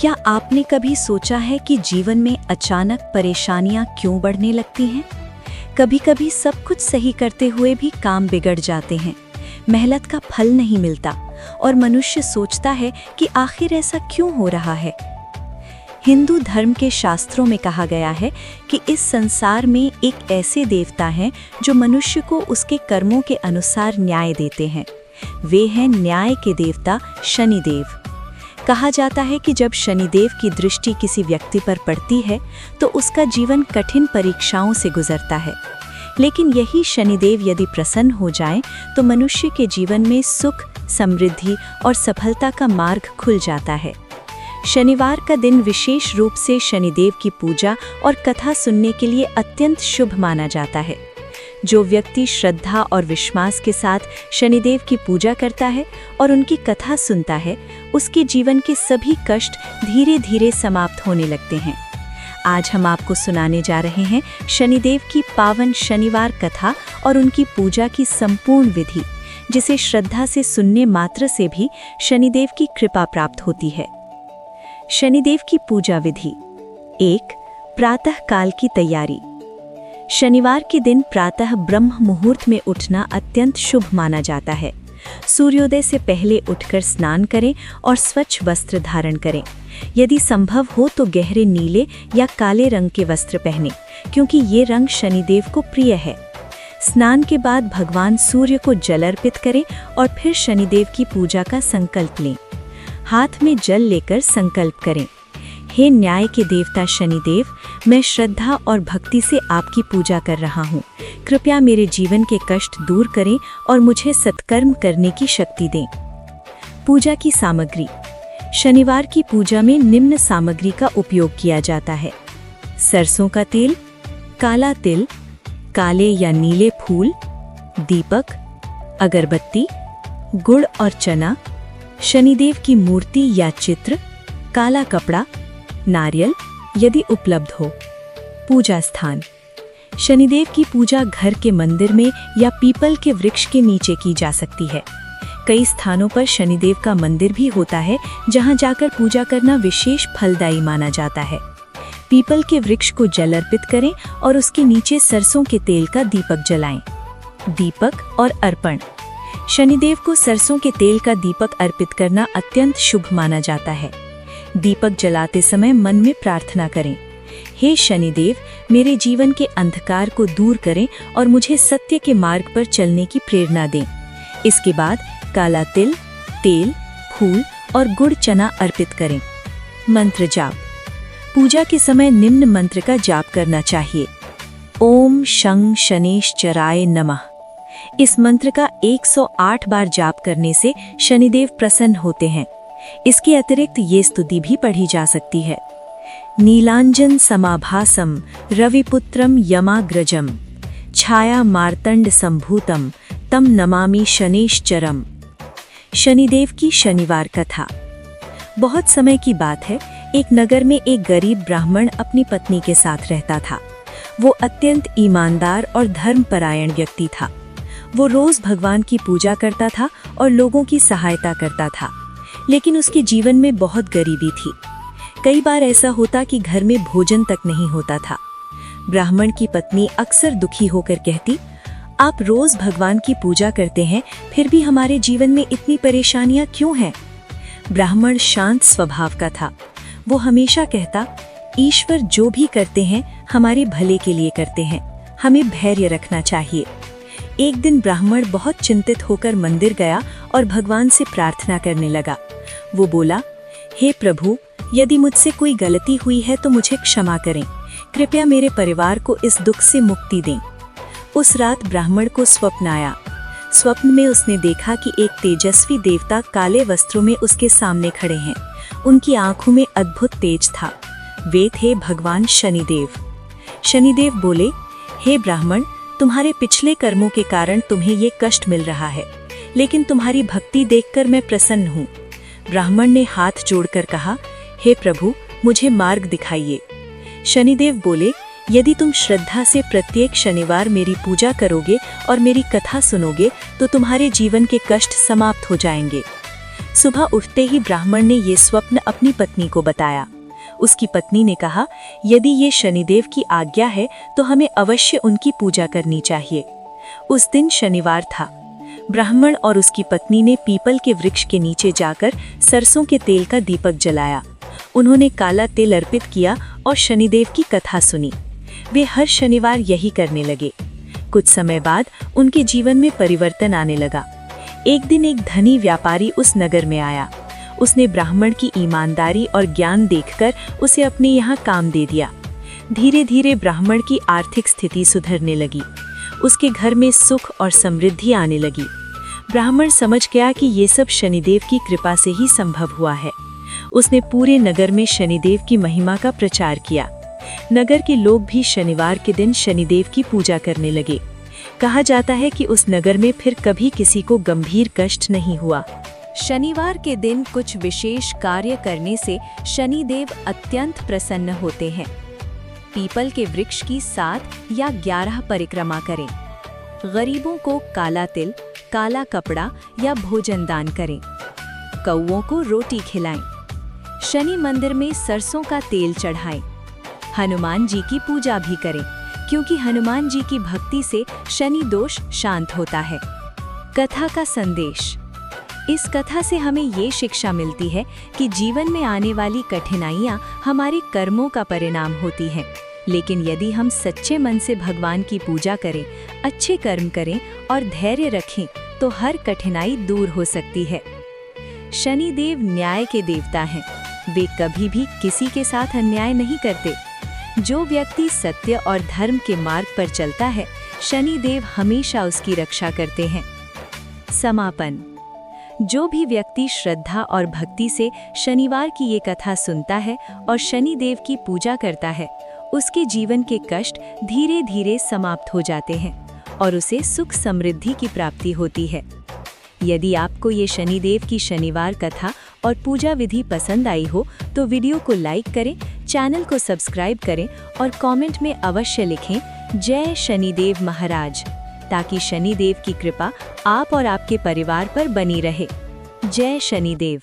क्या आपने कभी सोचा है कि जीवन में अचानक परेशानियां क्यों बढ़ने लगती हैं? कभी-कभी सब कुछ सही करते हुए भी काम बिगड़ जाते हैं, मेहनत का फल नहीं मिलता और मनुष्य सोचता है कि आखिर ऐसा क्यों हो रहा है। हिंदू धर्म के शास्त्रों में कहा गया है कि इस संसार में एक ऐसे देवता हैं जो मनुष्य को उसके कर्मों के अनुसार न्याय देते हैं। वे हैं न्याय के देवता शनिदेव। कहा जाता है कि जब शनिदेव की दृष्टि किसी व्यक्ति पर पड़ती है तो उसका जीवन कठिन परीक्षाओं से गुजरता है, लेकिन यही शनिदेव यदि प्रसन्न हो जाएं तो मनुष्य के जीवन में सुख, समृद्धि और सफलता का मार्ग खुल जाता है। शनिवार का दिन विशेष रूप से शनिदेव की पूजा और कथा सुनने के लिए अत्यंत शुभ माना जाता है। जो व्यक्ति श्रद्धा और विश्वास के साथ शनिदेव की पूजा करता है और उनकी कथा सुनता है, उसके जीवन के सभी कष्ट धीरे धीरे समाप्त होने लगते हैं। आज हम आपको सुनाने जा रहे हैं शनिदेव की पावन शनिवार कथा और उनकी पूजा की संपूर्ण विधि, जिसे श्रद्धा से सुनने मात्र से भी शनिदेव की कृपा प्राप्त होती है। शनिदेव की पूजा विधि। 1. प्रातः काल की तैयारी। शनिवार के दिन प्रातः ब्रह्म मुहूर्त में उठना अत्यंत शुभ माना जाता है। सूर्योदय से पहले उठकर स्नान करें और स्वच्छ वस्त्र धारण करें। यदि संभव हो तो गहरे नीले या काले रंग के वस्त्र पहनें, क्योंकि ये रंग शनिदेव को प्रिय है। स्नान के बाद भगवान सूर्य को जल अर्पित करें और फिर शनिदेव की पूजा का संकल्प लें। हाथ में जल लेकर संकल्प करें, हे न्याय के देवता शनिदेव, मैं श्रद्धा और भक्ति से आपकी पूजा कर रहा हूँ। कृपया मेरे जीवन के कष्ट दूर करें और मुझे सत्कर्म करने की शक्ति दें। पूजा की सामग्री। शनिवार की पूजा में निम्न सामग्री का उपयोग किया जाता है: सरसों का तेल, काला तिल, काले या नीले फूल, दीपक, अगरबत्ती, गुड़ और चना, शनिदेव की मूर्ति या चित्र, काला कपड़ा, नारियल यदि उपलब्ध हो। पूजा स्थान। शनिदेव की पूजा घर के मंदिर में या पीपल के वृक्ष के नीचे की जा सकती है। कई स्थानों पर शनिदेव का मंदिर भी होता है, जहां जाकर पूजा करना विशेष फलदायी माना जाता है। पीपल के वृक्ष को जल अर्पित करें और उसके नीचे सरसों के तेल का दीपक जलाएं। दीपक और अर्पण। शनिदेव को सरसों के तेल का दीपक अर्पित करना अत्यंत शुभ माना जाता है। दीपक जलाते समय मन में प्रार्थना करें, हे शनिदेव, मेरे जीवन के अंधकार को दूर करें और मुझे सत्य के मार्ग पर चलने की प्रेरणा दें। इसके बाद काला तिल, तेल, फूल और गुड़ चना अर्पित करें। मंत्र जाप। पूजा के समय निम्न मंत्र का जाप करना चाहिए: ओम शं शनेश्चराय नमः। इस मंत्र का 108 बार जाप करने से शनिदेव प्रसन्न होते हैं। इसके अतिरिक्त ये स्तुति भी पढ़ी जा सकती है: नीलांजन समाभासम रविपुत्रम यमाग्रजम छाया मार्तंड संभूतम तम नमामि शनेश्चरम। शनिदेव की शनिवार कथा। बहुत समय की बात है, एक नगर में एक गरीब ब्राह्मण अपनी पत्नी के साथ रहता था। वो अत्यंत ईमानदार और धर्मपरायण व्यक्ति था। वो रोज भगवान की पूजा करता था और लोगों की सहायता करता था, लेकिन उसके जीवन में बहुत गरीबी थी। कई बार ऐसा होता कि घर में भोजन तक नहीं होता था। ब्राह्मण की पत्नी अक्सर दुखी होकर कहती, आप रोज भगवान की पूजा करते हैं, फिर भी हमारे जीवन में इतनी परेशानियां क्यों हैं? ब्राह्मण शांत स्वभाव का था। वो हमेशा कहता, ईश्वर जो भी करते हैं हमारे भले के लिए करते हैं, हमें धैर्य रखना चाहिए। एक दिन ब्राह्मण बहुत चिंतित होकर मंदिर गया और भगवान से प्रार्थना करने लगा। वो बोला, हे प्रभु, यदि मुझसे कोई गलती हुई है तो मुझे क्षमा करें। कृपया मेरे परिवार को इस दुख से मुक्ति दें। उस रात ब्राह्मण को स्वप्न आया। स्वप्न में उसने देखा कि एक तेजस्वी देवता काले वस्त्रों में उसके सामने खड़े हैं। उनकी आंखों में अद्भुत तेज था। वे थे भगवान शनिदेव। शनिदेव बोले, हे ब्राह्मण, तुम्हारे पिछले कर्मों के कारण तुम्हें ये कष्ट मिल रहा है, लेकिन तुम्हारी भक्ति देखकर मैं प्रसन्न हूँ। ब्राह्मण ने हाथ जोड़कर कहा, हे प्रभु, मुझे मार्ग दिखाइए। शनिदेव बोले, यदि तुम श्रद्धा से प्रत्येक शनिवार मेरी पूजा करोगे और मेरी कथा सुनोगे तो तुम्हारे जीवन के कष्ट समाप्त हो जाएंगे। सुबह उठते ही ब्राह्मण ने ये स्वप्न अपनी पत्नी को बताया। उसकी पत्नी ने कहा, यदि ये शनिदेव की आज्ञा है तो हमें अवश्य उनकी पूजा करनी चाहिए। उस दिन शनिवार था। ब्राह्मण और उसकी पत्नी ने पीपल के वृक्ष के नीचे जाकर सरसों के तेल का दीपक जलाया। उन्होंने काला तिल अर्पित किया और शनिदेव की कथा सुनी। वे हर शनिवार यही करने लगे। कुछ समय बाद उनके जीवन में परिवर्तन आने लगा। एक दिन एक धनी व्यापारी उस नगर में आया। उसने ब्राह्मण की ईमानदारी और ज्ञान देखकर उसे अपने यहाँ काम दे दिया। धीरे धीरे ब्राह्मण की आर्थिक स्थिति सुधरने लगी। उसके घर में सुख और समृद्धि आने लगी। ब्राह्मण समझ गया कि ये सब शनिदेव की कृपा से ही संभव हुआ है। उसने पूरे नगर में शनिदेव की महिमा का प्रचार किया। नगर के लोग भी शनिवार के दिन शनिदेव की पूजा करने लगे। कहा जाता है कि उस नगर में फिर कभी किसी को गंभीर कष्ट नहीं हुआ। शनिवार के दिन कुछ विशेष कार्य करने से शनिदेव अत्यंत प्रसन्न होते हैं। पीपल के वृक्ष की 7 या 11 परिक्रमा करें। गरीबों को काला तिल, काला कपड़ा या भोजन दान करें। कौओं को रोटी खिलाएं। शनि मंदिर में सरसों का तेल चढ़ाएं। हनुमान जी की पूजा भी करें, क्योंकि हनुमान जी की भक्ति से शनि दोष शांत होता है। कथा का संदेश। इस कथा से हमें ये शिक्षा मिलती है कि जीवन में आने वाली कठिनाइयाँ हमारे कर्मों का परिणाम होती हैं, लेकिन यदि हम सच्चे मन से भगवान की पूजा करें, अच्छे कर्म करें और धैर्य रखें तो हर कठिनाई दूर हो सकती है। शनिदेव न्याय के देवता हैं। वे कभी भी किसी के साथ अन्याय नहीं करते। जो व्यक्ति सत्य और धर्म के मार्ग पर चलता है, शनिदेव हमेशा उसकी रक्षा करते हैं। समापन। जो भी व्यक्ति श्रद्धा और भक्ति से शनिवार की ये कथा सुनता है और शनिदेव की पूजा करता है, उसके जीवन के कष्ट धीरे धीरे समाप्त हो जाते हैं और उसे सुख समृद्धि की प्राप्ति होती है। यदि आपको ये शनिदेव की शनिवार कथा और पूजा विधि पसंद आई हो तो वीडियो को लाइक करें, चैनल को सब्सक्राइब करें और कमेंट में अवश्य लिखें जय शनिदेव महाराज, ताकि शनिदेव की कृपा आप और आपके परिवार पर बनी रहे। जय शनिदेव।